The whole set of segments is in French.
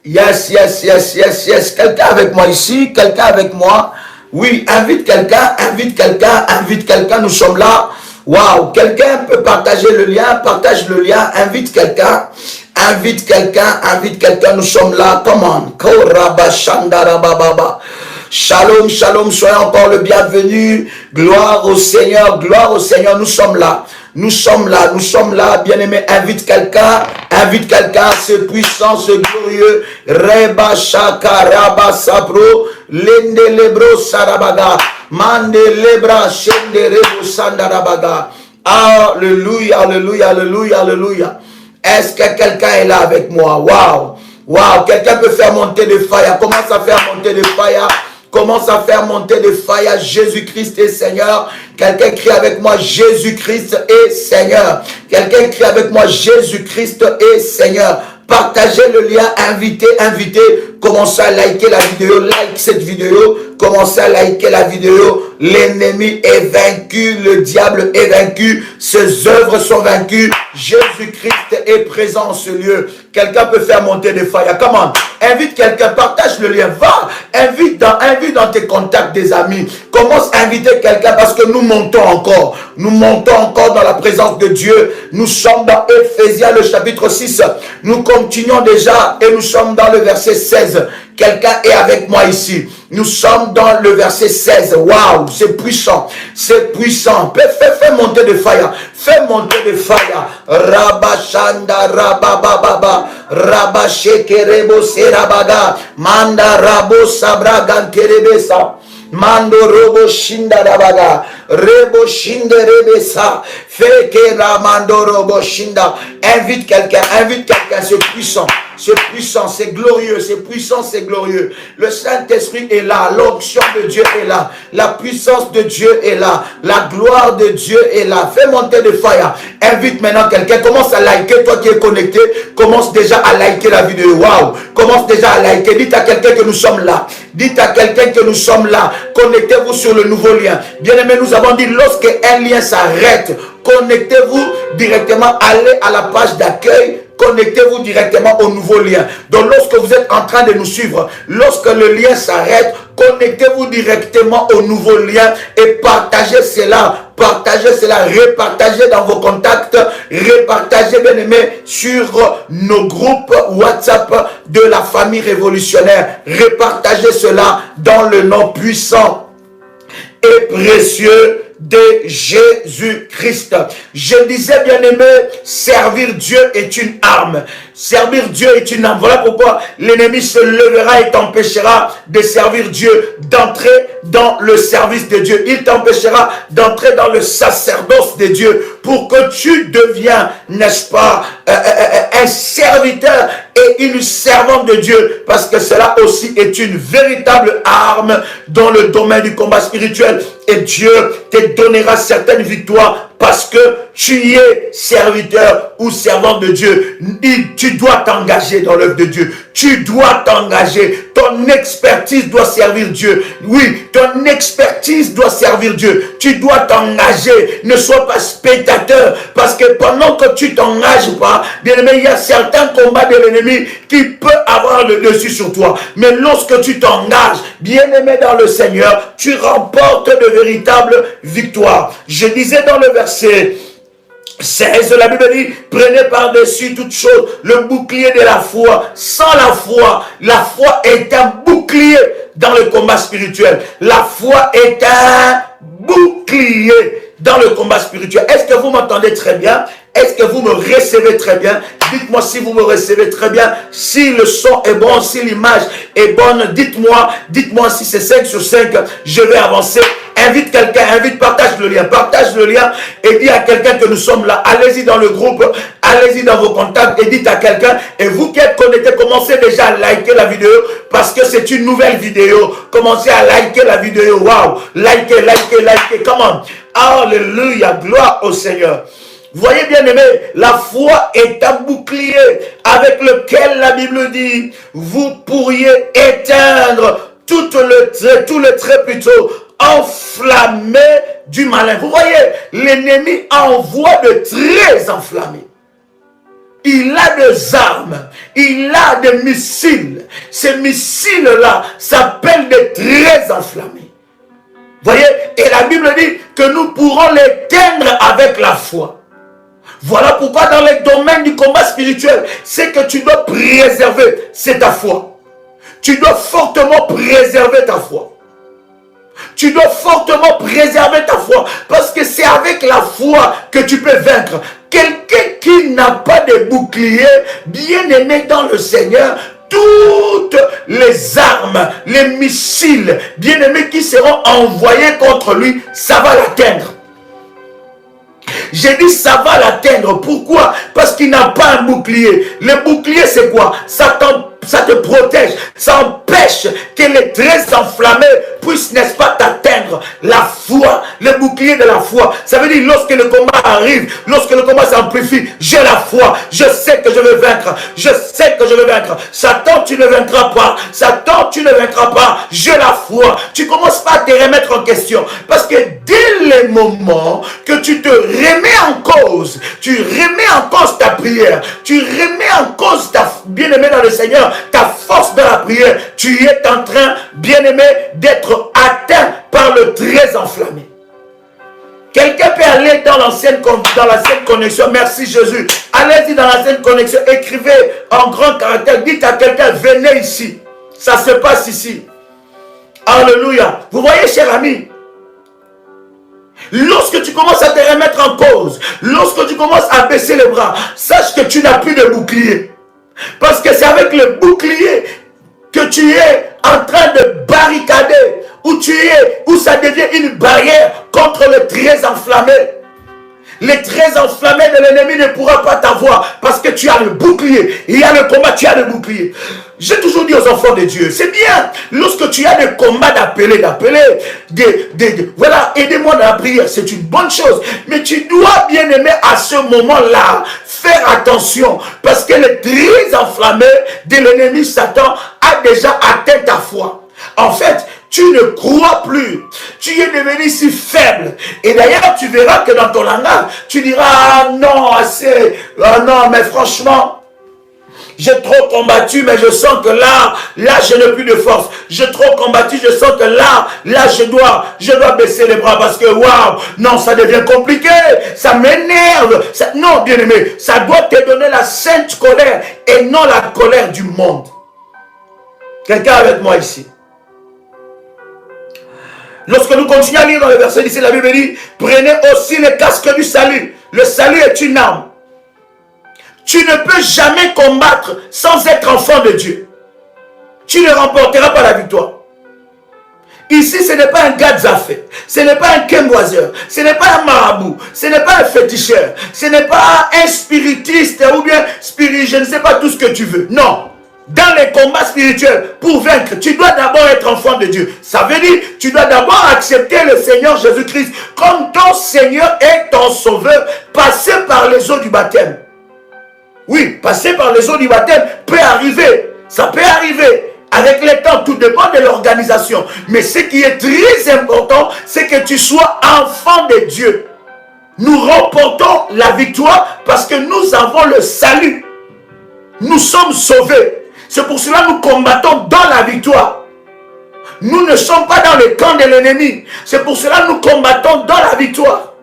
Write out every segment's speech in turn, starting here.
Yes, yes, yes, yes, yes. Quelqu'un avec moi ici, quelqu'un avec moi. Oui, invite quelqu'un, invite quelqu'un, invite quelqu'un. Nous sommes là. Waouh, quelqu'un peut partager le lien, partage le lien, invite quelqu'un, invite quelqu'un, invite quelqu'un. Nous sommes là. Come on. Korabashandarababa. Shalom, shalom, soyez encore le bienvenu. Gloire au Seigneur, nous sommes là. Nous sommes là, bien-aimé, invite quelqu'un, c'est puissant, c'est glorieux. Reba Shaka Raba Sabro, Lende Lebro Sarabaga, Mande Lebra Shende Rebo Sandarabaga. Alléluia, alléluia, alléluia, alléluia. Est-ce que quelqu'un est là avec moi? Waouh, waouh, quelqu'un peut faire monter des fire. Commence à faire monter des fire. Commence à faire monter des fire. Jésus-Christ est Seigneur. Quelqu'un crie avec moi, Jésus-Christ est Seigneur. Quelqu'un crie avec moi, Jésus-Christ est Seigneur. Partagez le lien, invitez. Commencez à liker la vidéo, like cette vidéo. Commencez à liker la vidéo. L'ennemi est vaincu, le diable est vaincu. Ses œuvres sont vaincues. Jésus-Christ est présent en ce lieu. Quelqu'un peut faire monter des fire. Comment? Invite quelqu'un, partage le lien. Va, invite dans tes contacts des amis. Commence à inviter quelqu'un parce que nous montons encore. Nous montons encore dans la présence de Dieu. Nous sommes dans Éphésiens, le chapitre 6. Nous continuons déjà et nous sommes dans le verset 16. Quelqu'un est avec moi ici. Nous sommes dans le verset 16. Waouh, c'est puissant. C'est puissant. Fais monter des fire. Fais monter des fire. Rabashanda rabababa. Rabashekerebo serabaga. Manda rabo sabraganterebesa. Mando robo shinda rabaga. Rebo shinde rebesa. Feke ramando robo shinda. Invite quelqu'un, c'est puissant. C'est puissant, c'est glorieux, c'est puissant, c'est glorieux. Le Saint-Esprit est là, l'onction de Dieu est là, la puissance de Dieu est là, la gloire de Dieu est là. Fais monter des fire. Invite maintenant quelqu'un, commence à liker, toi qui es connecté, commence déjà à liker la vidéo. Waouh, commence déjà à liker. Dites à quelqu'un que nous sommes là. Dites à quelqu'un que nous sommes là. Connectez-vous sur le nouveau lien. Bien aimé, nous avons dit, lorsque un lien s'arrête, connectez-vous directement, allez à la page d'accueil. Connectez-vous directement au nouveau lien. Donc lorsque vous êtes en train de nous suivre, lorsque le lien s'arrête, connectez-vous directement au nouveau lien et partagez cela, repartagez dans vos contacts, repartagez bien aimé sur nos groupes WhatsApp de la famille révolutionnaire. Repartagez cela dans le nom puissant et précieux de Jésus-Christ. Je disais, bien aimé, servir Dieu est une arme. Servir Dieu est une arme. Voilà pourquoi l'ennemi se lèvera et t'empêchera de servir Dieu, d'entrer dans le service de Dieu. Il t'empêchera d'entrer dans le sacerdoce de Dieu pour que tu deviens, n'est-ce pas, un serviteur et une servante de Dieu, parce que cela aussi est une véritable arme dans le domaine du combat spirituel. Et Dieu te donnera certaines victoires parce que tu es serviteur ou servante de Dieu. Tu dois t'engager dans l'œuvre de Dieu. Tu dois t'engager. Ton expertise doit servir Dieu. Oui, ton expertise doit servir Dieu. Tu dois t'engager. Ne sois pas spectateur. Parce que pendant que tu t'engages pas, bien aimé, il y a certains combats de l'ennemi qui peut avoir le dessus sur toi. Mais lorsque tu t'engages, bien aimé dans le Seigneur, tu remportes de véritables victoires. Je disais dans le verset 16, la Bible dit, prenez par-dessus toute chose le bouclier de la foi. Sans la foi est un bouclier dans le combat spirituel. La foi est un bouclier dans le combat spirituel. Est-ce que vous m'entendez très bien? Est-ce que vous me recevez très bien? Dites-moi si vous me recevez très bien. Si le son est bon, si l'image est bonne, dites-moi si c'est 5 sur 5. Je vais avancer. Invite quelqu'un, partage le lien et dis à quelqu'un que nous sommes là. Allez-y dans le groupe, allez-y dans vos contacts et dites à quelqu'un. Et vous qui êtes connectés, commencez déjà à liker la vidéo parce que c'est une nouvelle vidéo. Commencez à liker la vidéo. Waouh! Likez. Comment? Alléluia, gloire au Seigneur. Voyez bien aimé, la foi est un bouclier avec lequel la Bible dit, vous pourriez éteindre tout le trait plutôt enflammé du malin. Vous voyez, l'ennemi envoie de traits enflammés. il a des armes, il a des missiles. Ces missiles-là s'appellent des traits enflammés. Voyez, et la Bible dit que nous pourrons l'éteindre avec la foi. Voilà pourquoi dans les domaines du combat spirituel, c'est que tu dois préserver, c'est ta foi. Tu dois fortement préserver ta foi. Tu dois fortement préserver ta foi. Parce que c'est avec la foi que tu peux vaincre. Quelqu'un qui n'a pas de bouclier, bien aimé dans le Seigneur, toutes les armes, les missiles, bien aimés qui seront envoyés contre lui, ça va l'atteindre. J'ai dit ça va l'atteindre. Pourquoi? Parce qu'il n'a pas un bouclier. Le bouclier c'est quoi? Ça te protège. Ça empêche que les traits enflammés puissent, n'est-ce pas, t'atteindre. La foi, le bouclier de la foi. Ça veut dire lorsque le combat arrive, lorsque le combat s'amplifie, j'ai la foi. Je sais que je vais vaincre. Je sais que je vais vaincre. Satan, tu ne vaincras pas. Satan, tu ne vaincras pas. J'ai la foi. Tu commences pas à te remettre en question. Parce que dès le moment que tu te remets en cause, tu remets en cause ta prière, tu remets en cause ta bien-aimé dans le Seigneur, ta force dans la prière, tu es en train, bien-aimé, d'être atteint par le trait enflammé. Quelqu'un peut aller dans l'ancienne connexion. Merci Jésus. Allez-y dans l'ancienne connexion. Écrivez en grand caractère. Dites à quelqu'un, venez ici. Ça se passe ici. Alléluia. Vous voyez, cher ami, lorsque tu commences à te remettre en cause, lorsque tu commences à baisser les bras, sache que tu n'as plus de bouclier. Parce que c'est avec le bouclier que tu es en train de barricader, où ça devient une barrière contre les traits enflammés. Les traits enflammés de l'ennemi ne pourra pas t'avoir parce que tu as le bouclier. Il y a le combat, tu as le bouclier. J'ai toujours dit aux enfants de Dieu, c'est bien lorsque tu as des combats d'appeler, voilà, aidez-moi dans la prière, c'est une bonne chose. Mais tu dois, bien aimer, à ce moment-là, faire attention parce que les traits enflammés de l'ennemi Satan a déjà atteint ta foi. En fait, tu ne crois plus. Tu es devenu si faible. Et d'ailleurs, tu verras que dans ton langage, tu diras, ah non, assez, ah non, mais franchement, j'ai trop combattu, mais je sens que là, je n'ai plus de force. J'ai trop combattu, je sens que là, je dois baisser les bras parce que, waouh, non, ça devient compliqué. Ça m'énerve. Non, bien aimé, ça doit te donner la sainte colère et non la colère du monde. Quelqu'un avec moi ici? Lorsque nous continuons à lire dans le verset ici, la Bible dit, prenez aussi le casque du salut. Le salut est une arme. Tu ne peux jamais combattre sans être enfant de Dieu. Tu ne remporteras pas la victoire. Ici, ce n'est pas un Gadzafé, ce n'est pas un Kemboiseur, ce n'est pas un marabout, ce n'est pas un féticheur, ce n'est pas un spiritiste ou bien je ne sais pas tout ce que tu veux. Non. Dans les combats spirituels, pour vaincre, tu dois d'abord être enfant de Dieu. Ça veut dire, tu dois d'abord accepter le Seigneur Jésus-Christ comme ton Seigneur et ton Sauveur, passer par les eaux du baptême. Oui, passer par les eaux du baptême peut arriver. Ça peut arriver. Avec le temps, tout dépend de l'organisation. Mais ce qui est très important, c'est que tu sois enfant de Dieu. Nous remportons la victoire parce que nous avons le salut. Nous sommes sauvés. C'est pour cela que nous combattons dans la victoire. Nous ne sommes pas dans le camp de l'ennemi. C'est pour cela que nous combattons dans la victoire.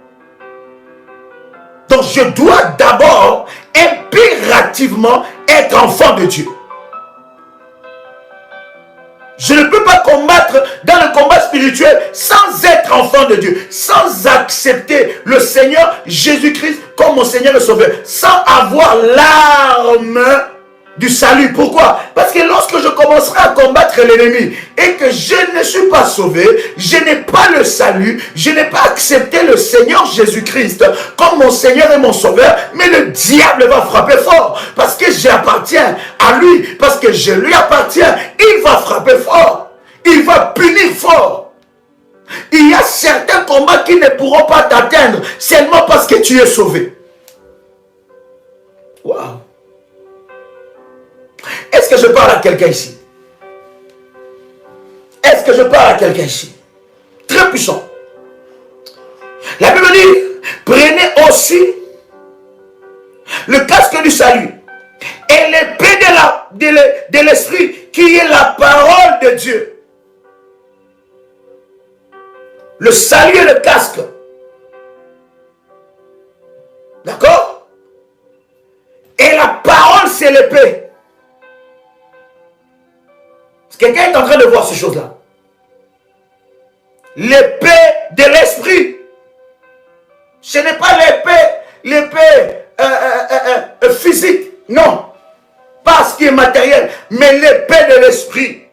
Donc je dois d'abord impérativement être enfant de Dieu. Je ne peux pas combattre dans le combat spirituel sans être enfant de Dieu, sans accepter le Seigneur Jésus-Christ comme mon Seigneur et Sauveur, sans avoir l'arme du salut. Pourquoi? Parce que lorsque je commencerai à combattre l'ennemi et que je ne suis pas sauvé, je n'ai pas le salut, je n'ai pas accepté le Seigneur Jésus-Christ comme mon Seigneur et mon Sauveur, mais le diable va frapper fort parce que j'appartiens à lui, parce que je lui appartiens, il va frapper fort, il va punir fort. Il y a certains combats qui ne pourront pas t'atteindre seulement parce que tu es sauvé. Waouh! Est-ce que je parle à quelqu'un ici? Est-ce que je parle à quelqu'un ici? Très puissant. La Bible dit, prenez aussi le casque du salut. Et l'épée de l'esprit qui est la parole de Dieu. Le salut est le casque. D'accord? Et la parole, c'est l'épée. Quelqu'un est en train de voir ces choses-là. L'épée de l'esprit. Ce n'est pas l'épée physique. Non. Pas ce qui est matériel. Mais l'épée de l'esprit.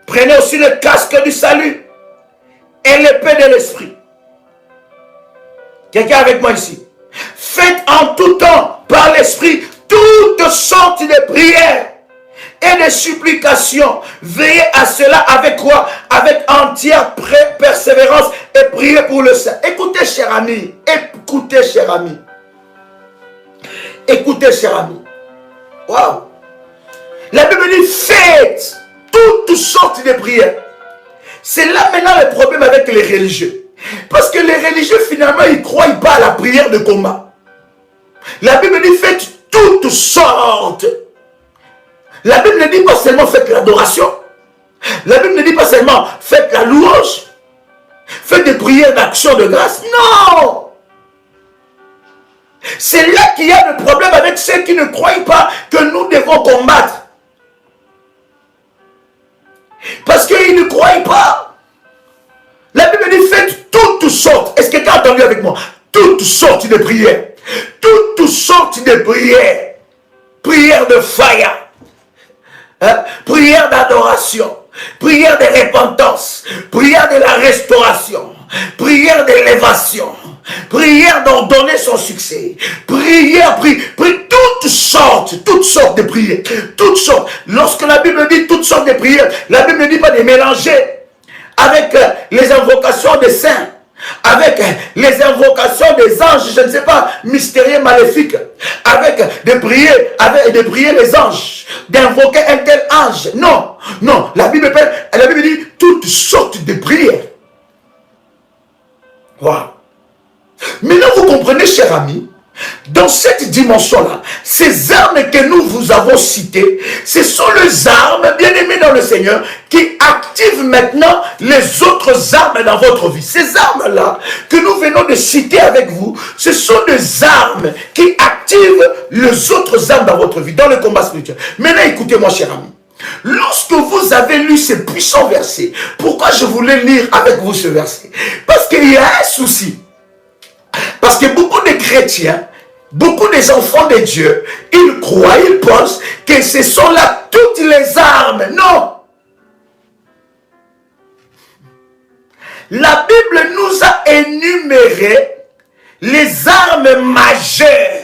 Prenez aussi le casque du salut. Et l'épée de l'esprit. Quelqu'un avec moi ici. Faites en tout temps par l'esprit toutes sortes de prières et de supplications. Veillez à cela avec quoi? Avec entière persévérance et priez pour le saint. Écoutez, cher ami. Écoutez, cher ami. Écoutez, cher ami. Waouh. La Bible dit faites toutes sortes de prières. C'est là maintenant le problème avec les religieux. Parce que les religieux, finalement, ils ne croient pas à la prière de combat. La Bible dit faites toutes sortes. La Bible ne dit pas seulement faites l'adoration. La Bible ne dit pas seulement faites la louange. Faites des prières d'action de grâce. Non! C'est là qu'il y a le problème avec ceux qui ne croient pas que nous devons combattre. Parce qu'ils ne croient pas. La Bible dit faites toutes sortes. Est-ce que quelqu'un a entendu avec moi? Toutes sortes de prières. Toutes sortes de prières. Prières de fire. Prière d'adoration, prière de repentance, prière de la restauration, prière d'élévation, prière d'ordonner son succès, prière, toutes sortes de prières, toutes sortes. Lorsque la Bible dit toutes sortes de prières, la Bible ne dit pas de mélanger avec les invocations des saints, avec les invocations des anges, je ne sais pas, mystérieux, maléfiques, avec de prier les anges, d'invoquer un tel ange. Non, non, la Bible dit toutes sortes de prières. Wow. Maintenant, vous comprenez, cher ami, dans cette dimension-là, ces armes que nous vous avons citées, ce sont les armes, bien-aimés dans le Seigneur, qui activent maintenant les autres armes dans votre vie. Ces armes-là que nous venons de citer avec vous, ce sont des armes qui activent les autres armes dans votre vie, dans le combat spirituel. Maintenant, écoutez-moi, cher ami. Lorsque vous avez lu ces puissants versets, pourquoi je voulais lire avec vous ce verset? Parce qu'il y a un souci. Parce que beaucoup de chrétiens, beaucoup des enfants de Dieu, ils croient, ils pensent que ce sont là toutes les armes. Non. La Bible nous a énuméré les armes majeures.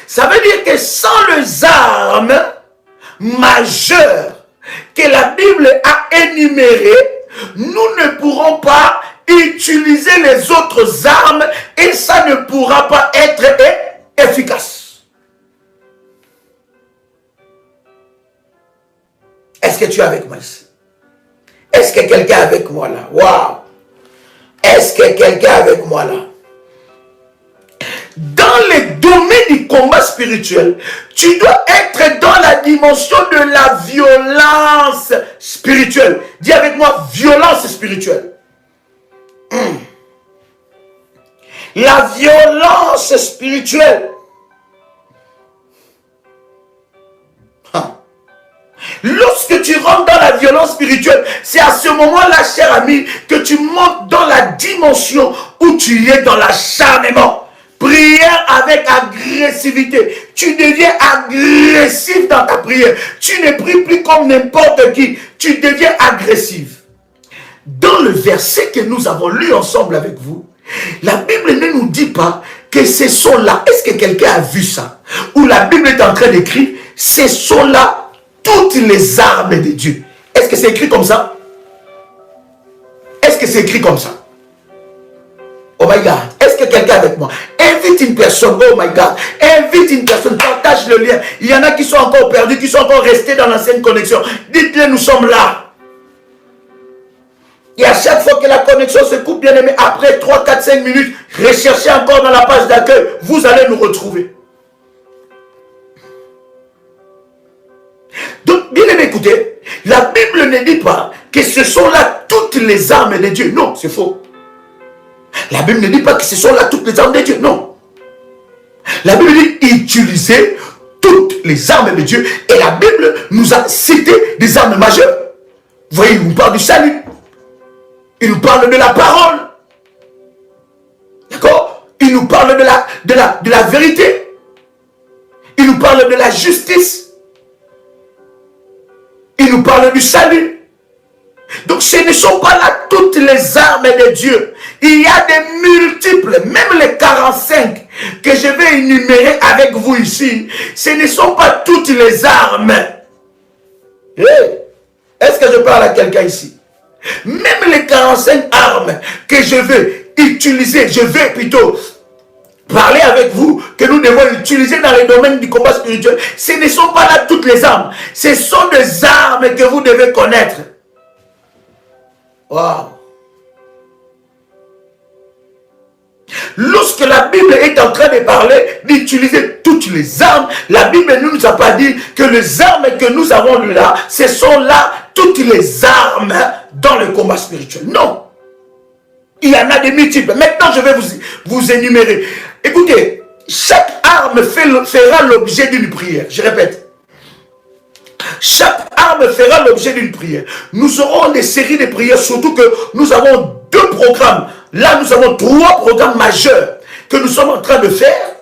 Ça veut dire que sans les armes majeures que la Bible a énumérées, nous ne pourrons pas utiliser les autres armes et ça ne pourra pas être efficace. Est-ce que tu es avec moi ici? Est-ce que quelqu'un est avec moi là? Waouh! Est-ce que quelqu'un est avec moi là? Dans les domaines du combat spirituel, tu dois être dans la dimension de la violence spirituelle. Dis avec moi, violence spirituelle. La violence spirituelle. Lorsque tu rentres dans la violence spirituelle, c'est à ce moment-là, cher ami, que tu montes dans la dimension où tu es dans l'acharnement. Prière avec agressivité. Tu deviens agressif dans ta prière. Tu ne pries plus comme n'importe qui. Tu deviens agressif. Dans le verset que nous avons lu ensemble avec vous, la Bible ne nous dit pas que ce sont là. Est-ce que quelqu'un a vu ça? Où la Bible est en train d'écrire, ce sont là toutes les armes de Dieu. Est-ce que c'est écrit comme ça? Est-ce que c'est écrit comme ça? Oh my God, est-ce que quelqu'un est avec moi? Invite une personne, oh my God, invite une personne, partage le lien. Il y en a qui sont encore perdus, qui sont encore restés dans l'ancienne connexion. Dites-le, nous sommes là. Et à chaque fois que la connexion se coupe, bien aimé, après 3, 4, 5 minutes, recherchez encore dans la page d'accueil, vous allez nous retrouver. Donc, bien aimé, écoutez, la Bible ne dit pas que ce sont là toutes les armes de Dieu. Non, c'est faux. La Bible ne dit pas que ce sont là toutes les armes de Dieu. Non. La Bible dit utiliser toutes les armes de Dieu. Et la Bible nous a cité des armes majeures. Vous voyez, il nous parle du salut. Il nous parle de la parole. D'accord? Il nous parle de la vérité. Il nous parle de la justice. Il nous parle du salut. Donc ce ne sont pas là toutes les armes de Dieu. Il y a des multiples, même les 45 que je vais énumérer avec vous ici. Ce ne sont pas toutes les armes. Hey, est-ce que je parle à quelqu'un ici? Même les 45 armes que je vais utiliser, je vais plutôt parler avec vous, que nous devons utiliser dans les domaines du combat spirituel, ce ne sont pas là toutes les armes. Ce sont des armes que vous devez connaître. Wow. Lorsque la Bible est en train de parler d'utiliser toutes les armes, la Bible ne nous a pas dit que les armes que nous avons là, ce sont là toutes les armes dans le combat spirituel. Non. Il y en a des multiples. Maintenant, je vais vous énumérer. Écoutez, chaque arme fera l'objet d'une prière. Je répète. Chaque arme fera l'objet d'une prière. Nous aurons des séries de prières, surtout que nous avons 2 programmes. Là, nous avons 3 programmes majeurs que nous sommes en train de faire.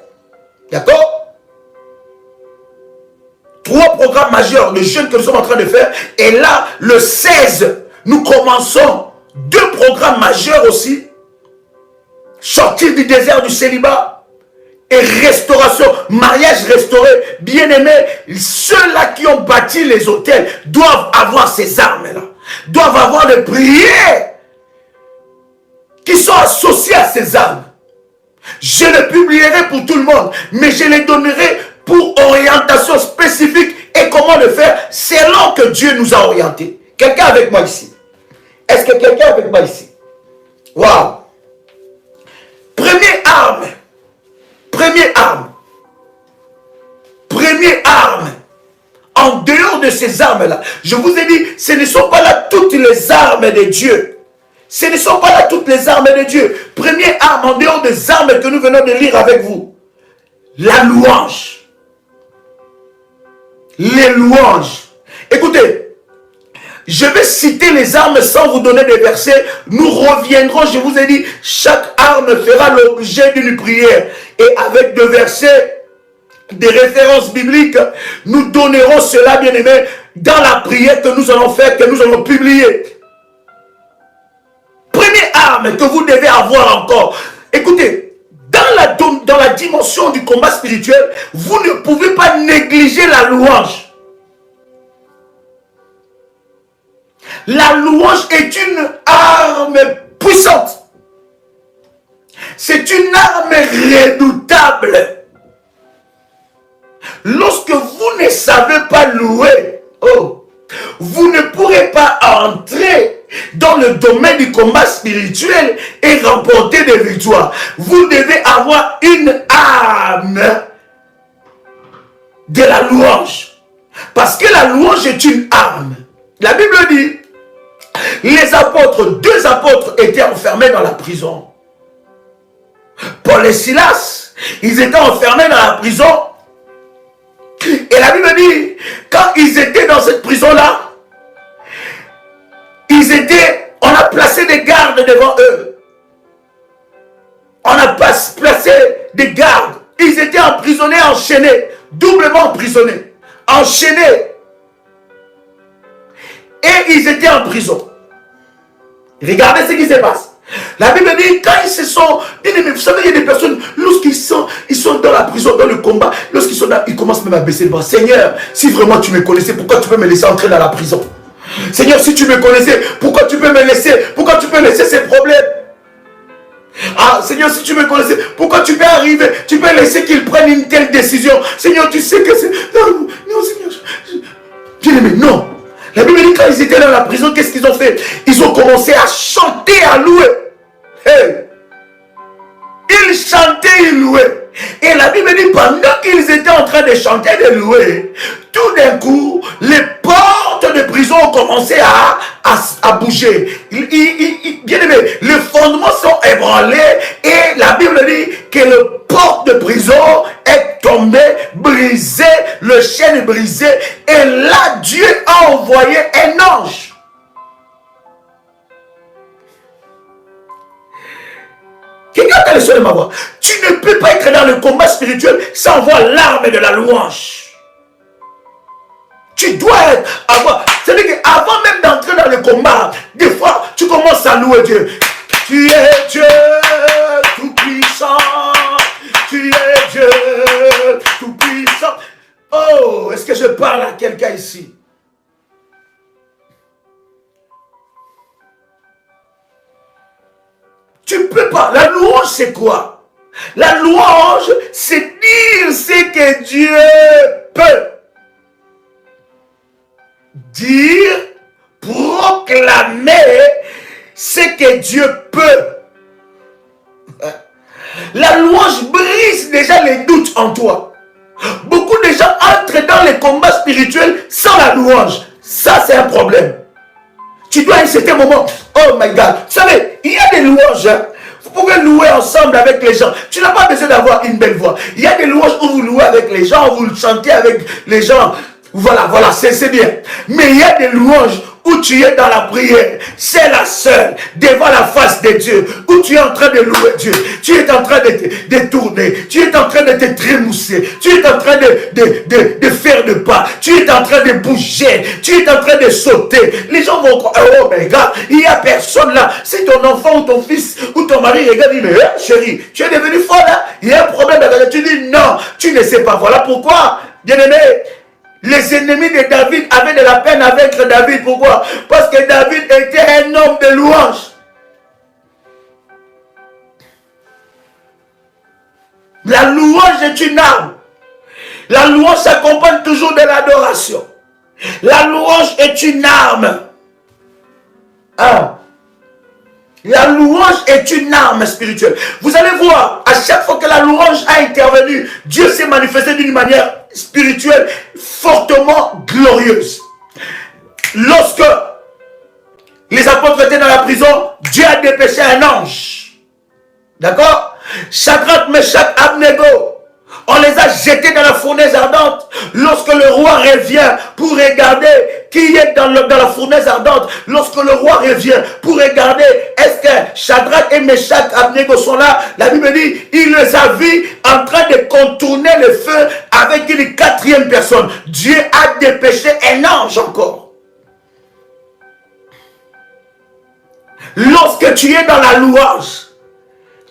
D'accord? 3 programmes majeurs de jeûne que nous sommes en train de faire. Et là, le 16, nous commençons 2 programmes majeurs aussi. Sortir du désert du célibat. Et restauration, mariage restauré, bien-aimés, ceux-là qui ont bâti les hôtels doivent avoir ces armes-là, doivent avoir des prières qui sont associées à ces armes. Je les publierai pour tout le monde, mais je les donnerai pour orientation spécifique et comment le faire selon que Dieu nous a orientés. Quelqu'un avec moi ici? Est-ce que quelqu'un avec moi ici? Waouh! Première arme. Première arme, en dehors de ces armes-là, je vous ai dit, ce ne sont pas là toutes les armes de Dieu. Ce ne sont pas là toutes les armes de Dieu. Première arme, en dehors des armes que nous venons de lire avec vous, la louange. Les louanges. Écoutez, je vais citer les armes sans vous donner des versets. Nous reviendrons, je vous ai dit, chaque arme fera l'objet d'une prière. Et avec 2 versets, des références bibliques, nous donnerons cela, bien aimé, dans la prière que nous allons faire, que nous allons publier. Première arme que vous devez avoir encore. Écoutez, dans la dimension du combat spirituel, vous ne pouvez pas négliger la louange. La louange est une arme puissante. C'est une arme redoutable. Lorsque vous ne savez pas louer, vous ne pourrez pas entrer dans le domaine du combat spirituel et remporter des victoires. Vous devez avoir une arme de la louange. Parce que la louange est une arme. La Bible dit, les apôtres, 2 apôtres étaient enfermés dans la prison. Paul et Silas, ils étaient enfermés dans la prison. Et la Bible dit, quand ils étaient dans cette prison-là, on a placé des gardes devant eux. On a placé des gardes. Ils étaient emprisonnés, enchaînés, doublement emprisonnés, enchaînés. Et ils étaient en prison. Regardez ce qui se passe. La Bible dit, quand ils se sont... Vous savez, il y a des personnes, lorsqu'ils sont dans la prison, dans le combat, lorsqu'ils sont là, ils commencent même à baisser le bras. Seigneur, si vraiment tu me connaissais, pourquoi tu peux me laisser entrer dans la prison? Seigneur, si tu me connaissais, pourquoi tu peux me laisser ces problèmes? Ah, Seigneur, si tu me connaissais, pourquoi tu peux arriver, tu peux laisser qu'ils prennent une telle décision? Seigneur, tu sais que c'est... Non, Seigneur. Bien aimé, non. La Bible dit quand ils étaient dans la prison, qu'est-ce qu'ils ont fait? Ils ont commencé à chanter, à louer. Hey. Ils chantaient, ils louaient. Et la Bible dit, pendant qu'ils étaient en train de chanter, de louer, tout d'un coup, les portes de prison ont commencé à bouger. Bien aimé, les fondements sont ébranlés et la Bible dit que le porte de prison est tombé, brisé, le chêne est brisé. Et là, Dieu a envoyé un ange. Quelqu'un a le son de ma voix. Tu ne peux pas être dans le combat spirituel sans avoir l'arme de la louange. Tu dois avoir. C'est-à-dire qu'avant même d'entrer dans le combat, des fois, tu commences à louer Dieu. Tu es Dieu tout-puissant. Tu es Dieu tout-puissant. Oh, est-ce que je parle à quelqu'un ici? Tu ne peux pas. La louange, c'est quoi? La louange, c'est dire ce que Dieu peut. Dire, proclamer ce que Dieu peut. La louange brise déjà les doutes en toi. Beaucoup de gens entrent dans les combats spirituels sans la louange. Ça, c'est un problème. Tu dois à un certain moment, oh my God, vous savez, il y a des louanges, hein? Vous pouvez louer ensemble avec les gens. Tu n'as pas besoin d'avoir une belle voix. Il y a des louanges où vous louez avec les gens, où vous chantez avec les gens. Voilà, c'est bien. Mais il y a des louanges où tu es dans la prière. C'est la seule, devant la face de Dieu, où tu es en train de louer Dieu. Tu es en train de tourner. Tu es en train de te trémousser. Tu es en train de faire de pas. Tu es en train de bouger. Tu es en train de sauter. Les gens vont croire, oh my God, il n'y a personne là. C'est ton enfant ou ton fils ou ton mari regarde, il dit, mais chérie, tu es devenu folle là. Il y a un problème avec toi. Tu dis, non, tu ne sais pas. Voilà pourquoi, bien aimé. Les ennemis de David avaient de la peine avec David. Pourquoi? Parce que David était un homme de louange. La louange est une arme. La louange s'accompagne toujours de l'adoration. La louange est une arme. La louange est une arme spirituelle. Vous allez voir, à chaque fois que la louange a intervenu, Dieu s'est manifesté d'une manière spirituelle fortement glorieuse. Lorsque les apôtres étaient dans la prison, Dieu a dépêché un ange. D'accord? Shadrach, Meshach, Abednego, on les a jetés dans la fournaise ardente. Lorsque le roi revient pour regarder qui est dans la fournaise ardente, lorsque le roi revient pour regarder est-ce que Shadrach et Meshach, Abednego sont là, la Bible dit, il les a vus en train de contourner le feu avec une quatrième personne. Dieu a dépêché un ange encore. Lorsque tu es dans la louange,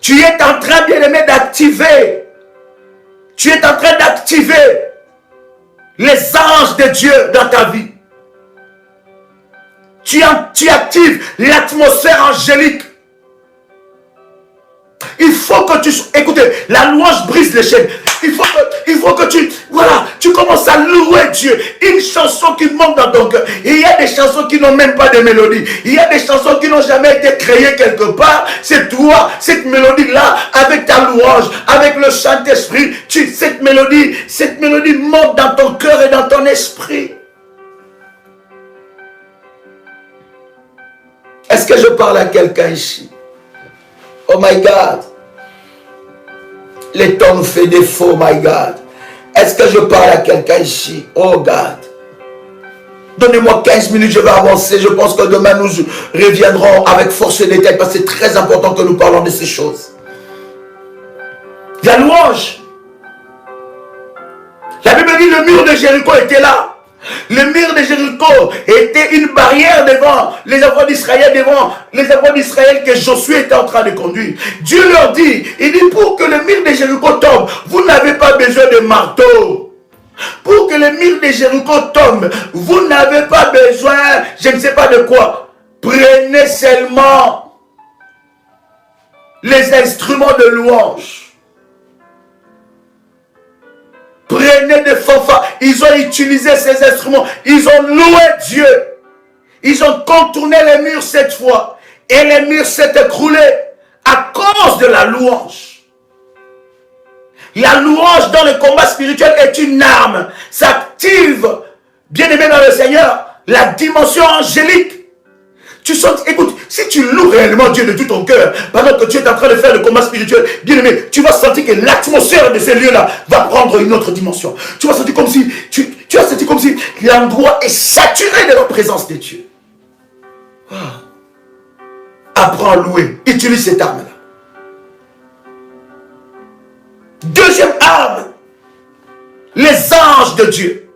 tu es en train, bien aimé, d'activer. Tu es en train d'activer les anges de Dieu dans ta vie. Tu actives l'atmosphère angélique. Il faut que tu... Écoutez, la louange brise les chaînes. Il faut que tu commences à louer Dieu. Une chanson qui monte dans ton cœur. Il y a des chansons qui n'ont même pas de mélodie. Il y a des chansons qui n'ont jamais été créées quelque part. C'est toi, cette mélodie-là, avec ta louange, avec le Saint-Esprit. Cette mélodie monte dans ton cœur et dans ton esprit. Est-ce que je parle à quelqu'un ici? Oh my God. Le temps nous fait défaut, my God. Est-ce que je parle à quelqu'un ici? Oh God. Donnez-moi 15 minutes, je vais avancer. Je pense que demain nous reviendrons avec force et détail parce que c'est très important que nous parlons de ces choses. La louange. La Bible dit le mur de Jéricho était là. Le mur de Jéricho était une barrière devant les enfants d'Israël, que Josué était en train de conduire. Dieu leur dit, il dit pour que le mur de Jéricho tombe, vous n'avez pas besoin de marteau. Pour que le mur de Jéricho tombe, vous n'avez pas besoin, je ne sais pas de quoi. Prenez seulement les instruments de louange. Prenez des fanfares. Ils ont utilisé ces instruments. Ils ont loué Dieu. Ils ont contourné les murs cette fois. Et les murs s'est écroulé à cause de la louange. La louange dans le combat spirituel est une arme. Ça active, bien aimé dans le Seigneur, la dimension angélique. Tu sens, écoute, si tu loues réellement Dieu de tout ton cœur, pendant que tu es en train de faire le combat spirituel, bien aimé, tu vas sentir que l'atmosphère de ces lieux-là va prendre une autre dimension. Tu vas sentir comme si, tu vas sentir comme si l'endroit est saturé de la présence de Dieu. Wow. Apprends à louer. Utilise cette arme-là. Deuxième arme, les anges de Dieu.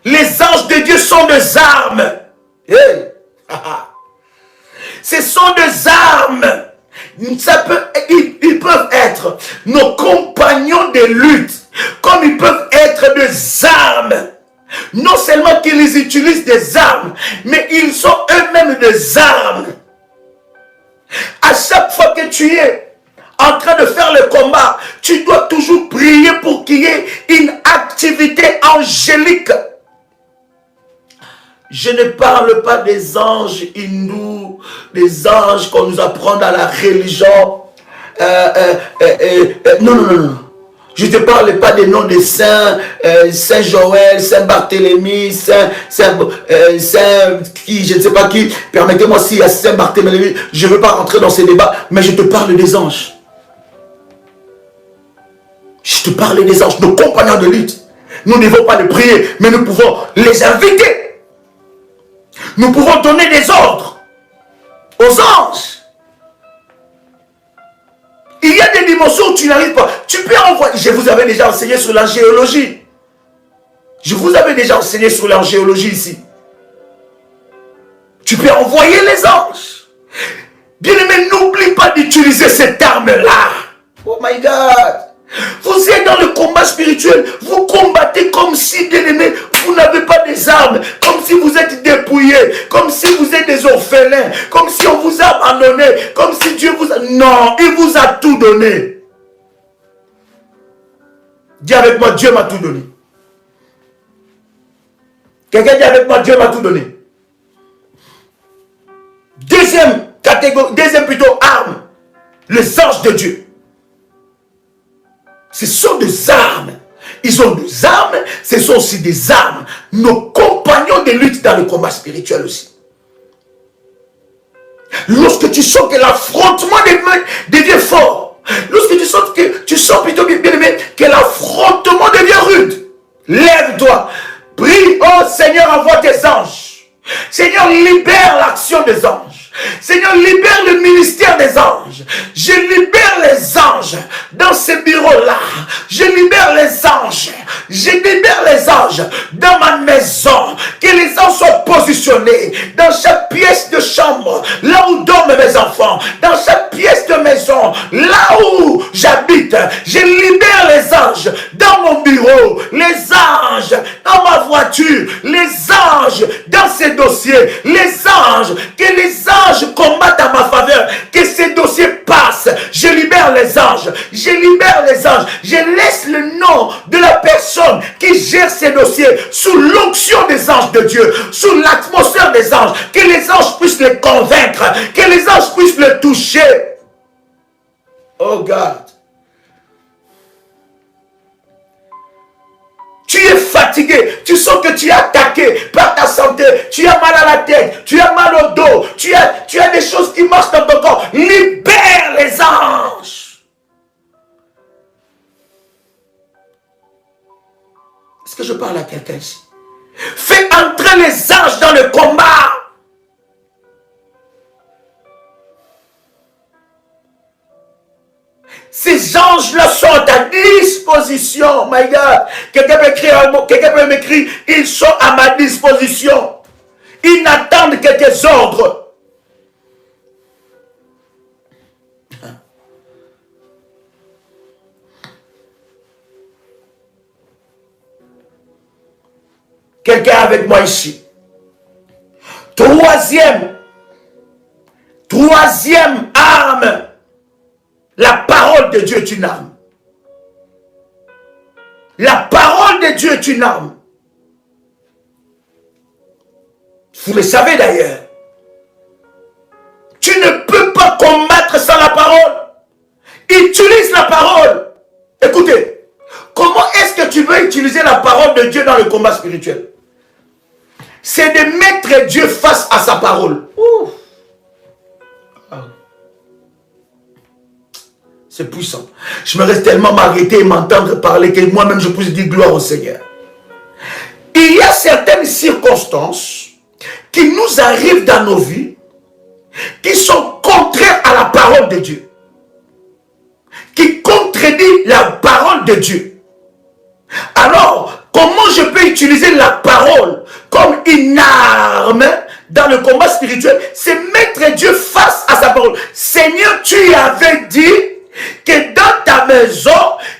Les anges de Dieu sont des armes. Hey. Ce sont des armes. Ils peuvent être nos compagnons de lutte, comme ils peuvent être des armes. Non seulement qu'ils utilisent des armes, mais ils sont eux-mêmes des armes. À chaque fois que tu es en train de faire le combat, tu dois toujours prier pour qu'il y ait une activité angélique. Je ne parle pas des anges hindous, des anges qu'on nous apprend dans la religion. Non. Je ne te parle pas des noms des saints, Saint Joël, Saint Barthélemy, Saint qui, je ne sais pas qui. Permettez-moi, s'il y a Saint Barthélemy, je ne veux pas rentrer dans ces débats, mais je te parle des anges. Je te parle des anges, nos compagnons de lutte. Nous ne devons pas les prier, mais nous pouvons les inviter. Nous pouvons donner des ordres aux anges. Il y a des dimensions où tu n'arrives pas. Tu peux envoyer. Je vous avais déjà enseigné sur la géologie. Je vous avais déjà enseigné sur la géologie ici. Tu peux envoyer les anges. Bien aimé, n'oublie pas d'utiliser cette arme-là. Oh my God. Vous êtes dans le combat spirituel. Vous combattez comme si, bien aimé, vous n'avez pas des armes. Comme si vous êtes dépouillés. Comme si vous êtes des orphelins. Comme si on vous a abandonné. Comme si Dieu vous a... Non, il vous a tout donné. Dis avec moi, Dieu m'a tout donné. Quelqu'un dit avec moi, Dieu m'a tout donné. Deuxième catégorie, deuxième plutôt arme. Les anges de Dieu. Ce sont des armes. Ils ont des armes, ce sont aussi des armes. Nos compagnons de lutte dans le combat spirituel aussi. Lorsque tu sens que l'affrontement devient fort, lorsque tu sens plutôt bien aimé que l'affrontement devient rude, lève-toi, prie, oh Seigneur, envoie tes anges. Seigneur, libère l'action des anges. Seigneur, libère le ministère des anges. Je libère les anges dans ces bureaux-là. Je libère les anges. Je libère les anges dans ma maison. Que les anges soient positionnés dans chaque pièce de chambre, là où dorment mes enfants, dans chaque pièce de maison, là où j'habite. Je libère les anges dans mon bureau, les anges dans ma voiture, les anges dans ces dossiers, les anges, que les anges combattent à ma faveur, que ces dossiers passent. Je libère les anges, je libère les anges, je laisse le nom de la personne qui gère ces dossiers sous l'onction des anges de Dieu, sous l'atmosphère des anges, que les anges puissent les convaincre, que les anges puissent les toucher. Oh God. Tu es fatigué, tu sens que tu es attaqué par ta santé, tu as mal à la tête, tu as mal au dos, tu as des choses qui marchent dans ton corps. Libère les anges. Est-ce que je parle à quelqu'un ici? Fais entrer les anges dans le combat. Ces anges-là sont à ta disposition. My God. Quelqu'un peut écrire un mot, quelqu'un peut m'écrire, ils sont à ma disposition. Ils n'attendent que tes ordres. Quelqu'un avec moi ici. Troisième arme. La parole de Dieu est une arme. La parole de Dieu est une arme. Vous le savez d'ailleurs. Tu ne peux pas combattre sans la parole. Utilise la parole. Écoutez, comment est-ce que tu veux utiliser la parole de Dieu dans le combat spirituel? C'est de mettre Dieu face à sa parole. Ouh. C'est puissant. Je me reste tellement m'arrêter et m'entendre parler que moi-même je puisse dire gloire au Seigneur. Il y a certaines circonstances qui nous arrivent dans nos vies qui sont contraires à la parole de Dieu. Qui contredit la parole de Dieu. Alors, comment je peux utiliser la parole comme une arme dans le combat spirituel? C'est mettre Dieu face à sa parole. Seigneur, tu avais dit que dans ta maison,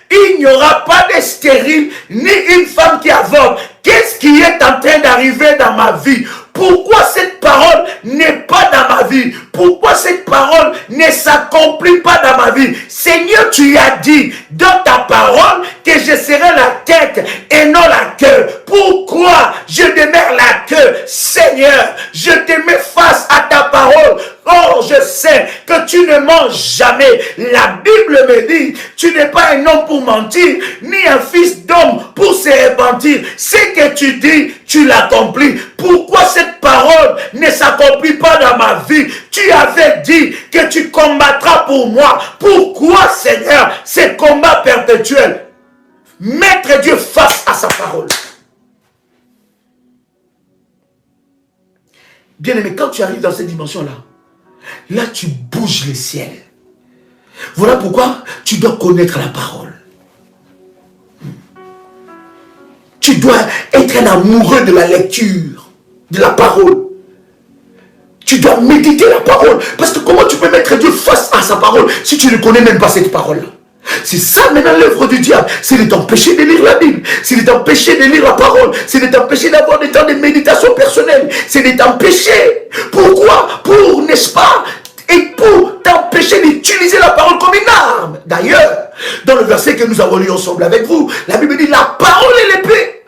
il n'y aura pas de stérile, ni une femme qui avorte. Qu'est-ce qui est en train d'arriver dans ma vie? Pourquoi cette parole n'est pas dans ma vie? Pourquoi cette parole ne s'accomplit pas dans ma vie? Seigneur, tu as dit dans ta parole que je serai la tête et non la queue. Pourquoi je demeure la queue? Seigneur, je te mets face à ta parole. Or, je sais que tu ne mens jamais. La Bible me dit, tu n'es pas un homme pour mentir, ni un fils d'homme pour se repentir. Ce que tu dis, tu l'accomplis. Pourquoi cette parole ne s'accomplit pas dans ma vie? Tu avais dit que tu combattras pour moi. Pourquoi, Seigneur, ce combat perpétuel? Mettre Dieu face à sa parole. Bien aimé, quand tu arrives dans cette dimension-là, là tu bouges le ciel. Voilà pourquoi tu dois connaître la parole. Tu dois être un amoureux de la lecture, de la parole. Tu dois méditer la parole. Parce que comment tu peux mettre Dieu face à sa parole si tu ne connais même pas cette parole-là? C'est ça maintenant l'œuvre du diable. C'est de t'empêcher de lire la Bible. C'est de t'empêcher de lire la parole. C'est de t'empêcher d'avoir des temps de méditation personnelle. C'est de t'empêcher. Pourquoi? Pour, n'est-ce pas? Et pour t'empêcher d'utiliser la parole comme une arme. D'ailleurs, dans le verset que nous avons lu ensemble avec vous, la Bible dit la parole est l'épée.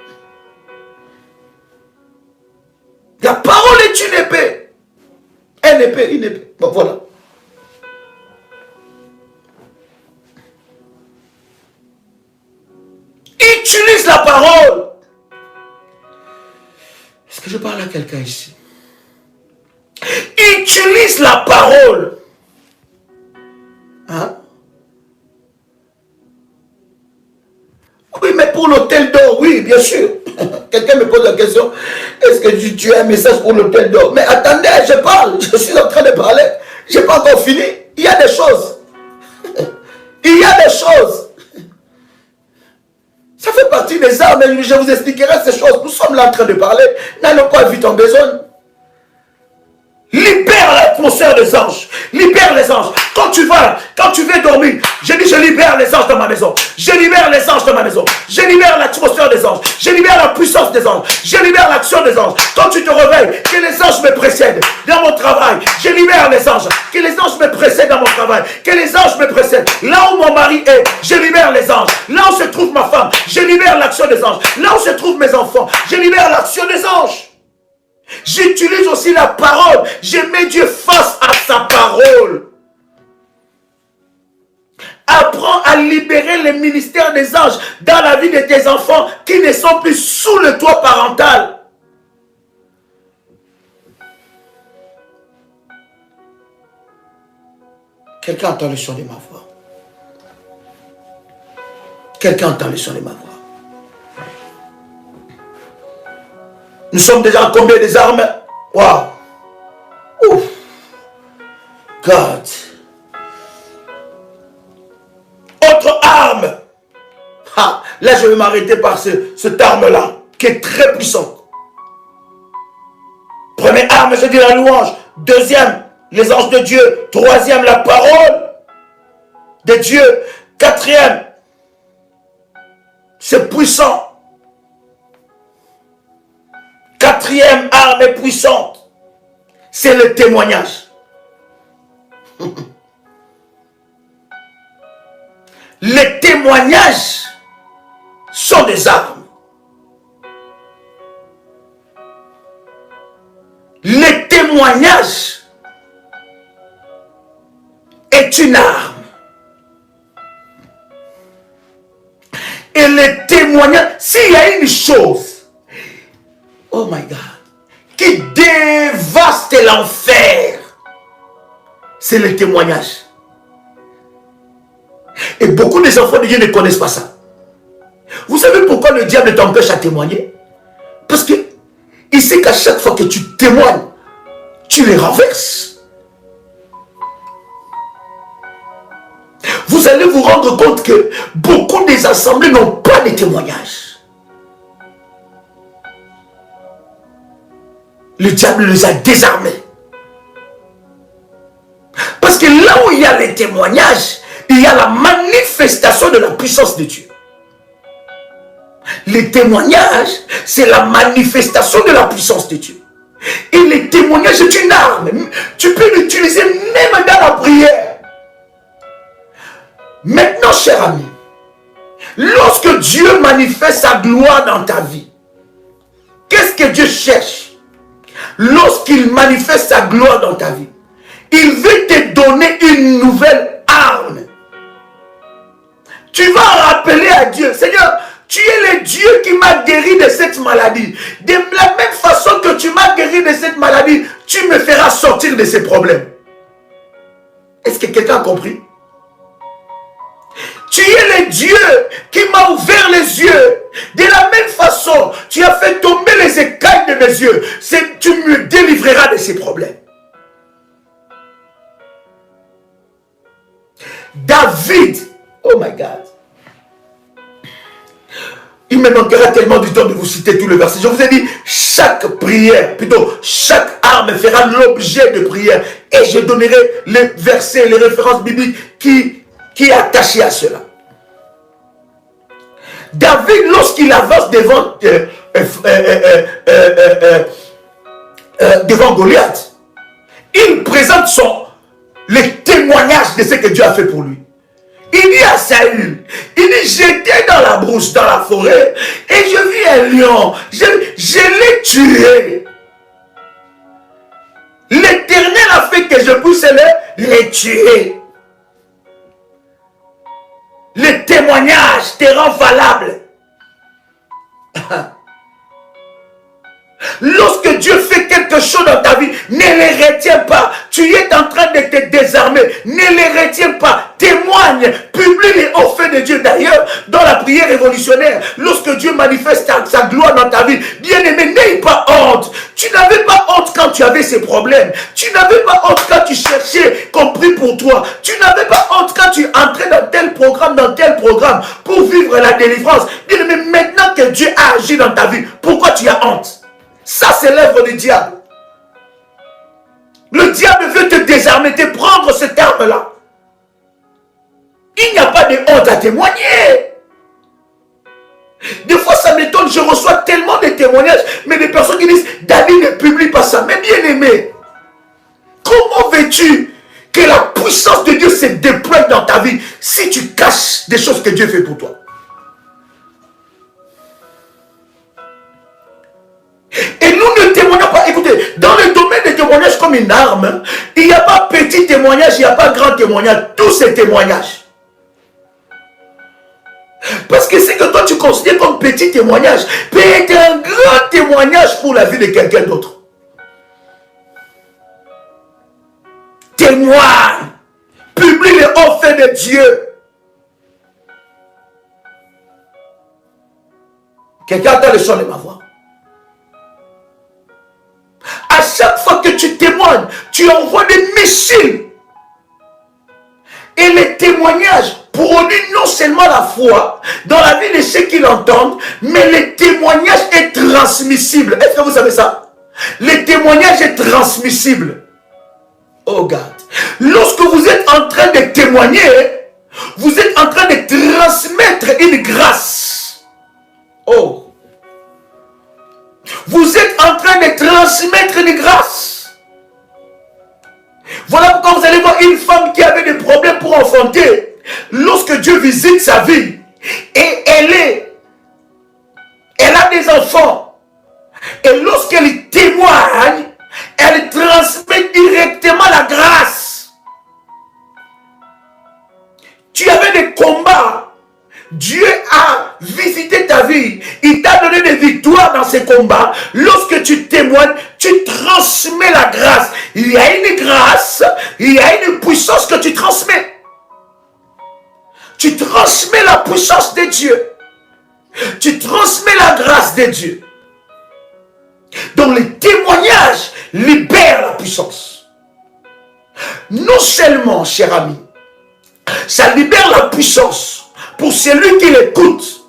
La parole est une épée. Une épée, une épée. Bon, voilà. Utilise la parole. Est-ce que je parle à quelqu'un ici? Utilise la parole. Hein? Oui, mais pour l'hôtel d'or, oui, bien sûr. Quelqu'un me pose la question, est-ce que tu as un message pour l'hôtel d'or? Mais attendez, je parle, je suis en train de parler. Je n'ai pas encore fini. Il y a des choses. Il y a des choses. Ça fait partie des armes, mais je vous expliquerai ces choses. Nous sommes là en train de parler. N'allons pas vite en besogne. Libère l'atmosphère des anges. Libère les anges. Quand tu veux dormir, je dis je libère les anges dans ma maison. Je libère les anges dans ma maison. Je libère l'atmosphère des anges. Je libère la puissance des anges. Je libère l'action des anges. Quand tu te réveilles, que les anges me précèdent dans mon travail. Je libère les anges. Que les anges me précèdent dans mon travail. Que les anges me précèdent. Là où mon mari est, je libère les anges. Là où se trouve ma femme, je libère l'action des anges. Là où se trouvent mes enfants, je libère l'action des anges. J'utilise aussi la parole. Je mets Dieu face à sa parole. Apprends à libérer le ministère des anges dans la vie de tes enfants qui ne sont plus sous le toit parental. Quelqu'un entend le son de ma voix. Quelqu'un entend le son de ma voix. Nous sommes déjà combien des armes? Waouh! Ouf! God! Autre arme! Ah, là, je vais m'arrêter par cette arme-là, qui est très puissante. Première arme, je dis la louange. Deuxième, les anges de Dieu. Troisième, la parole de Dieu. Quatrième, c'est puissant. Quatrième arme puissante, c'est le témoignage. Les témoignages sont des armes. témoignage est une arme. Et le témoignage, s'il y a une chose, oh my God, qui dévaste l'enfer, c'est le témoignage. Et beaucoup des enfants de Dieu ne connaissent pas ça. Vous savez pourquoi le diable t'empêche à témoigner? Parce que il sait qu'à chaque fois que tu témoignes, tu les renverses. Vous allez vous rendre compte que beaucoup des assemblées n'ont pas de témoignages. Le diable les a désarmés. Parce que là où il y a les témoignages, il y a la manifestation de la puissance de Dieu. Les témoignages, c'est la manifestation de la puissance de Dieu. Et les témoignages, c'est une arme. Tu peux l'utiliser même dans la prière. Maintenant, cher ami, lorsque Dieu manifeste sa gloire dans ta vie, qu'est-ce que Dieu cherche? Lorsqu'il manifeste sa gloire dans ta vie, il veut te donner une nouvelle arme. Tu vas rappeler à Dieu, Seigneur, tu es le Dieu qui m'a guéri de cette maladie. De la même façon que tu m'as guéri de cette maladie, tu me feras sortir de ces problèmes. Est-ce que quelqu'un a compris? Tu es le Dieu qui m'a ouvert les yeux. De la même façon, tu as fait tomber les écailles de mes yeux. Tu me délivreras de ces problèmes. David, oh my God. Il me manquera tellement du temps de vous citer tous les versets. Je vous ai dit, chaque prière, plutôt chaque arme fera l'objet de prière. Et je donnerai les versets, les références bibliques qui est attaché à cela. David, lorsqu'il avance devant Goliath, il présente les témoignages de ce que Dieu a fait pour lui. Il dit à Saül, il dit, j'étais dans la brousse, dans la forêt, et je vis un lion, je l'ai tué. L'Éternel a fait que je puisse les tuer. Le témoignage te rend valable. Lorsque Dieu fait quelque chose dans ta vie, ne les retiens pas. Tu es en train de te désarmer. Ne les retiens pas. Témoigne. Publie les hauts faits de Dieu. D'ailleurs, dans la prière révolutionnaire, lorsque Dieu manifeste sa gloire dans ta vie, bien-aimé, n'aie pas honte. Tu n'avais pas honte quand tu avais ces problèmes. Tu n'avais pas honte quand tu cherchais qu'on prie pour toi. Tu n'avais pas honte quand tu entrais dans tel programme pour vivre la délivrance. Bien-aimé, maintenant que Dieu a agi dans ta vie, pourquoi tu as honte? Ça, c'est l'œuvre du diable. Le diable veut te désarmer, te prendre cette arme-là. Il n'y a pas de honte à témoigner. Des fois, ça m'étonne, je reçois tellement de témoignages, mais des personnes qui disent, David ne publie pas ça. Mais bien aimé, comment veux-tu que la puissance de Dieu se déploie dans ta vie si tu caches des choses que Dieu fait pour toi? Et nous ne témoignons pas. Écoutez, dans le domaine des témoignages comme une arme, il n'y a pas petit témoignage, il n'y a pas grand témoignage. Tous ces témoignages. Parce que ce que toi tu considères comme petit témoignage peut être un grand témoignage pour la vie de quelqu'un d'autre. Témoigne. Publie les hauts faits de Dieu. Quelqu'un entend le son de ma voix. À chaque fois que tu témoignes, tu envoies des missiles. Et les témoignages produisent non seulement la foi dans la vie de ceux qui l'entendent, mais le témoignage est transmissible. Est-ce que vous savez ça? Le témoignage est transmissible. Oh God. Lorsque vous êtes en train de témoigner, vous êtes en train de transmettre une grâce. Oh. Vous êtes en train de transmettre une grâce. Voilà pourquoi vous allez voir une femme qui avait des problèmes pour enfanter. Lorsque Dieu visite sa vie et elle a des enfants. Et lorsqu'elle témoigne, elle transmet Dieu a visité ta vie. Il t'a donné des victoires dans ces combats. Lorsque tu témoignes, tu transmets la grâce. Il y a une grâce, il y a une puissance que tu transmets. Tu transmets la puissance de Dieu. Tu transmets la grâce de Dieu. Donc les témoignages libèrent la puissance. Non seulement, cher ami, ça libère la puissance pour celui qui l'écoute,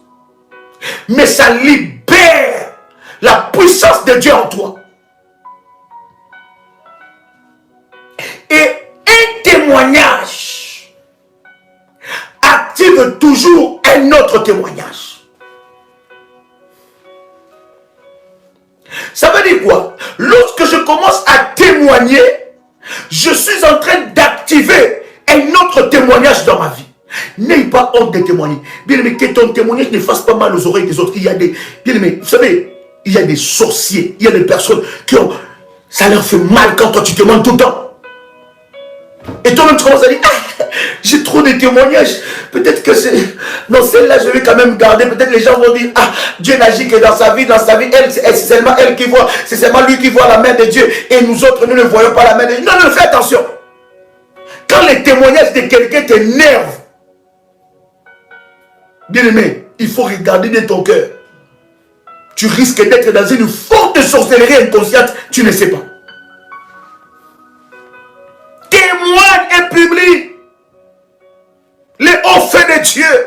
mais ça libère la puissance de Dieu en toi. Et un témoignage active toujours un autre témoignage. Ça veut dire quoi? Lorsque je commence à témoigner, je suis en train d'activer un autre témoignage dans ma vie. N'aie pas honte de témoigner. Bien aimé, que ton témoignage ne fasse pas mal aux oreilles des autres. Il y a des, bien aimé, vous savez, il y a des sorciers, il y a des personnes qui ont, ça leur fait mal quand toi tu témoignes tout le temps. Et toi-même tu commences à dire, ah, j'ai trop de témoignages. Peut-être que c'est, non, celle-là je vais quand même garder. Peut-être les gens vont dire, ah, Dieu n'agit que dans sa vie, c'est seulement elle qui voit, c'est seulement lui qui voit la main de Dieu. Et nous autres, nous ne voyons pas la main de Dieu. Non, non, fais attention. Quand les témoignages de quelqu'un t'énervent, bien aimé, il faut regarder dans ton cœur. Tu risques d'être dans une forte sorcellerie inconsciente, tu ne sais pas. Témoigne et publie les hauts faits de Dieu.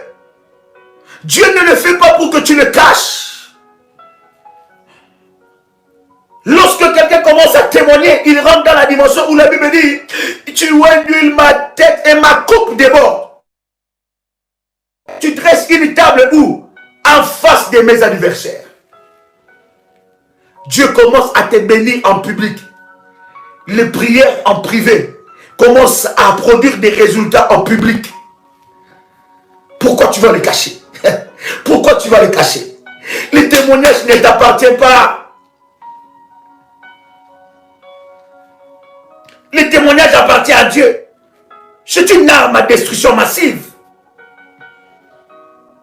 Dieu ne le fait pas pour que tu le caches. Lorsque quelqu'un commence à témoigner, il rentre dans la dimension où la Bible dit, tu huiles ma tête et ma coupe déborde. Tu dresses une table où? En face de mes adversaires. Dieu commence à te bénir en public. Les prières en privé commencent à produire des résultats en public. Pourquoi tu vas les cacher? Pourquoi tu vas les cacher? Les témoignages ne t'appartiennent pas. Les témoignages appartiennent à Dieu. C'est une arme à destruction massive.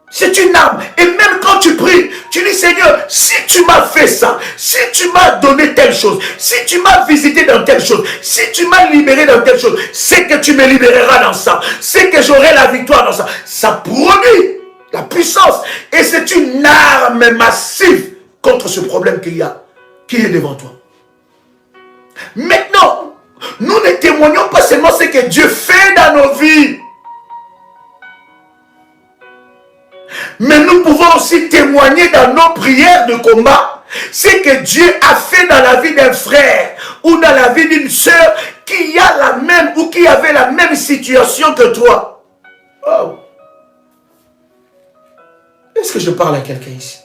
C'est une arme. Et même quand tu pries, tu dis, Seigneur, si tu m'as fait ça, si tu m'as donné telle chose, si tu m'as visité dans telle chose, si tu m'as libéré dans telle chose, c'est que tu me libéreras dans ça. C'est que j'aurai la victoire dans ça. Ça produit la puissance. Et c'est une arme massive contre ce problème qu'il y a, qui est devant toi. Maintenant, nous ne témoignons pas seulement ce que Dieu fait dans nos vies. Mais nous pouvons aussi témoigner dans nos prières de combat ce que Dieu a fait dans la vie d'un frère ou dans la vie d'une sœur qui a la même ou qui avait la même situation que toi. Oh. Est-ce que je parle à quelqu'un ici?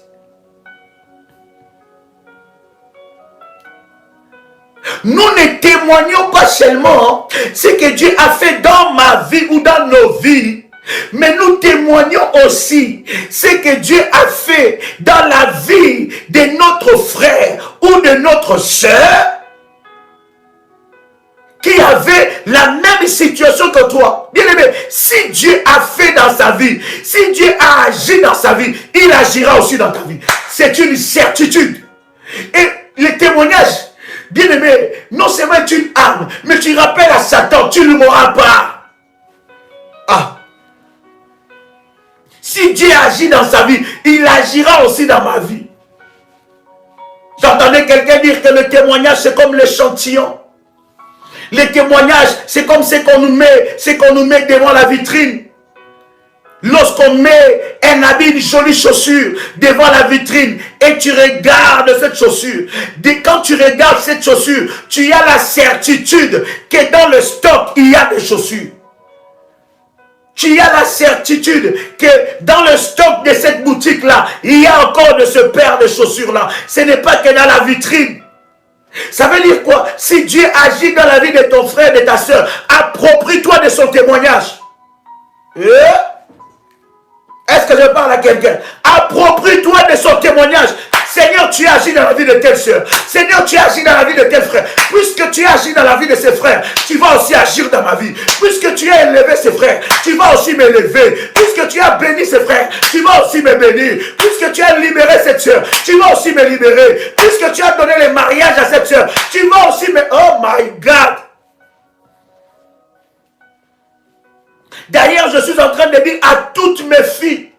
Nous ne témoignons pas seulement ce que Dieu a fait dans ma vie ou dans nos vies, mais nous témoignons aussi ce que Dieu a fait dans la vie de notre frère ou de notre sœur qui avait la même situation que toi. Bien aimé, si Dieu a fait dans sa vie, si Dieu a agi dans sa vie, il agira aussi dans ta vie. C'est une certitude. Et les témoignages, bien aimé, non seulement une arme, mais tu rappelles à Satan, tu ne mourras pas. Ah. Si Dieu agit dans sa vie, il agira aussi dans ma vie. J'entendais quelqu'un dire que le témoignage, c'est comme l'échantillon. Les témoignages, c'est comme ce qu'on nous met devant la vitrine. Lorsqu'on met un habit, une jolie chaussure devant la vitrine et tu regardes cette chaussure. Quand tu regardes cette chaussure, tu as la certitude que dans le stock, il y a des chaussures. Tu as la certitude que dans le stock de cette boutique-là, il y a encore de ce paire de chaussures-là. Ce n'est pas que dans la vitrine. Ça veut dire quoi? Si Dieu agit dans la vie de ton frère, de ta soeur, approprie-toi de son témoignage. Est-ce que je parle à quelqu'un? Approprie-toi de son témoignage. Seigneur, tu agis dans la vie de telle soeur. Seigneur, tu agis dans la vie de tel frère. Puisque tu agis dans la vie de ses frères, tu vas aussi agir dans ma vie. Puisque tu as élevé ses frères, tu vas aussi m'élever. Puisque tu as béni ses frères, tu vas aussi me bénir. Puisque tu as libéré cette soeur, tu vas aussi me libérer. Puisque tu as donné le mariage à cette soeur, tu vas aussi me... Oh my God! D'ailleurs, je suis en train de dire à toutes mes filles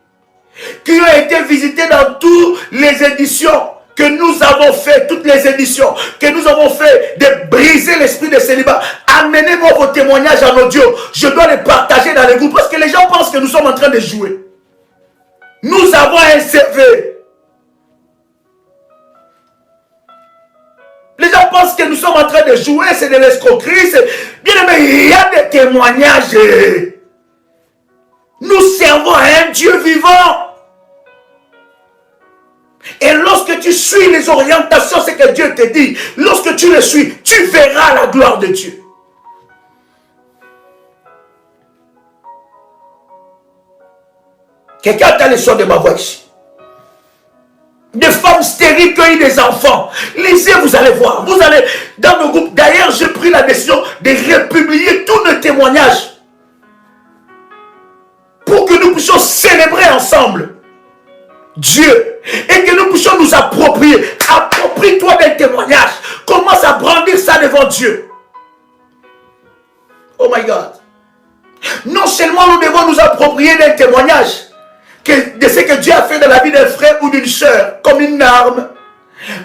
qui ont été visitées dans toutes les éditions que nous avons fait, toutes les éditions que nous avons fait de briser l'esprit de célibat. Amenez-moi vos témoignages en audio. Je dois les partager dans les groupes parce que les gens pensent que nous sommes en train de jouer. Nous avons un CV. Les gens pensent que nous sommes en train de jouer, c'est de l'escroquerie. Bien aimé, il y a des témoignages. Nous servons à un Dieu vivant. Et lorsque tu suis les orientations, c'est que Dieu te dit, lorsque tu les suis, tu verras la gloire de Dieu. Quelqu'un a le son de ma voix ici. Des femmes stériles qui ont eu des enfants. Lisez, vous allez voir. Vous allez dans nos groupes. D'ailleurs, j'ai pris la décision de republier tous nos témoignages. Pour que nous puissions célébrer ensemble Dieu. Et que nous puissions nous approprier. Approprie-toi des témoignages. Commence à brandir ça devant Dieu. Oh my God. Non seulement nous devons nous approprier des témoignages de ce que Dieu a fait dans la vie d'un frère ou d'une sœur, comme une arme.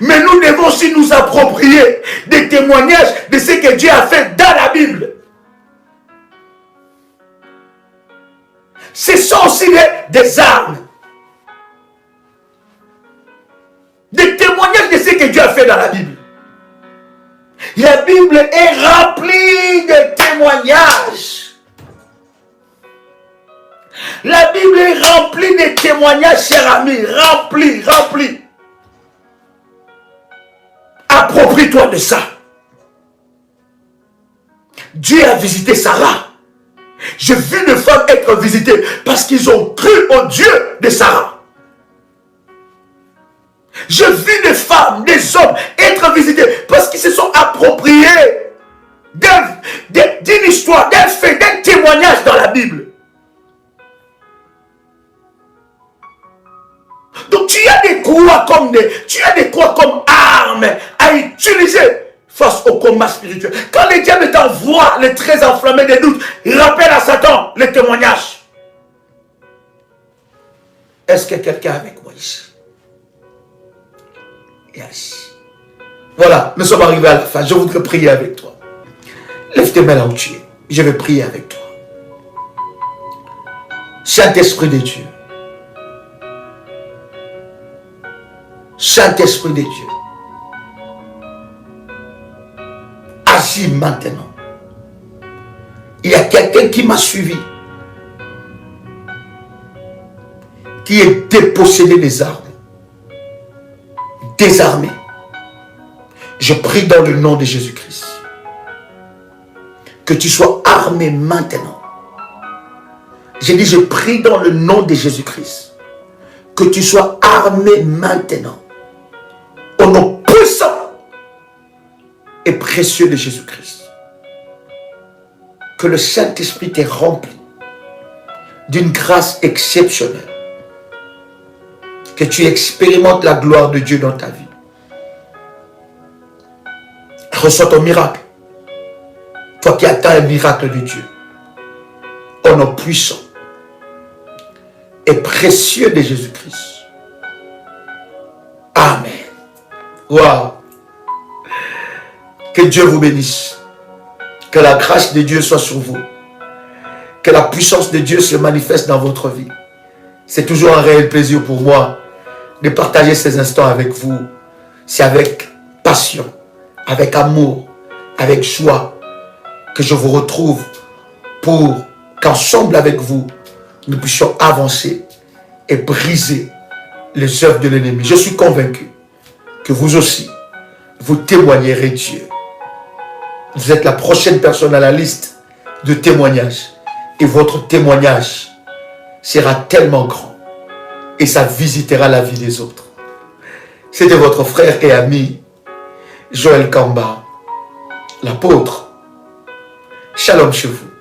Mais nous devons aussi nous approprier des témoignages de ce que Dieu a fait dans la Bible. Ce sont aussi des armes. Des témoignages de ce que Dieu a fait dans la Bible. La Bible est remplie de témoignages. La Bible est remplie de témoignages, cher ami. Remplie. Approprie-toi de ça. Dieu a visité Sarah. J'ai vu des femmes être visitées parce qu'ils ont cru au Dieu de Sarah. J'ai vu des femmes, des hommes être visités parce qu'ils se sont appropriés d'une histoire, d'un fait, d'un témoignage dans la Bible. Donc tu as des croix comme armes à utiliser face au combat spirituel. Quand le diable t'envoie les traits enflammés des doutes, rappelle à Satan le témoignage. Est-ce que quelqu'un est avec moi ici? Yes. Voilà, nous sommes arrivés à la fin. Je voudrais prier avec toi. Lève tes mains là où tu es. Je vais prier avec toi. Saint-Esprit de Dieu. Saint-Esprit de Dieu. Agis maintenant. Il y a quelqu'un qui m'a suivi, qui est dépossédé des armes, désarmé. Je prie dans le nom de Jésus-Christ que tu sois armé maintenant. J'ai dit, je prie dans le nom de Jésus-Christ que tu sois armé maintenant. Au nom puissant et précieux de Jésus-Christ. Que le Saint-Esprit t'ait rempli d'une grâce exceptionnelle. Que tu expérimentes la gloire de Dieu dans ta vie. Reçois ton miracle. Toi qui attends un miracle de Dieu. Au nom puissant et précieux de Jésus-Christ. Amen. Wow. Que Dieu vous bénisse. Que la grâce de Dieu soit sur vous. Que la puissance de Dieu se manifeste dans votre vie. C'est toujours un réel plaisir pour moi de partager ces instants avec vous. C'est avec passion, avec amour, avec joie que je vous retrouve pour qu'ensemble avec vous, nous puissions avancer et briser les œuvres de l'ennemi. Je suis convaincu que vous aussi, vous témoignerez Dieu. Vous êtes la prochaine personne à la liste de témoignages. Et votre témoignage sera tellement grand. Et ça visitera la vie des autres. C'était votre frère et ami, Joël Kamba, l'apôtre. Shalom chez vous.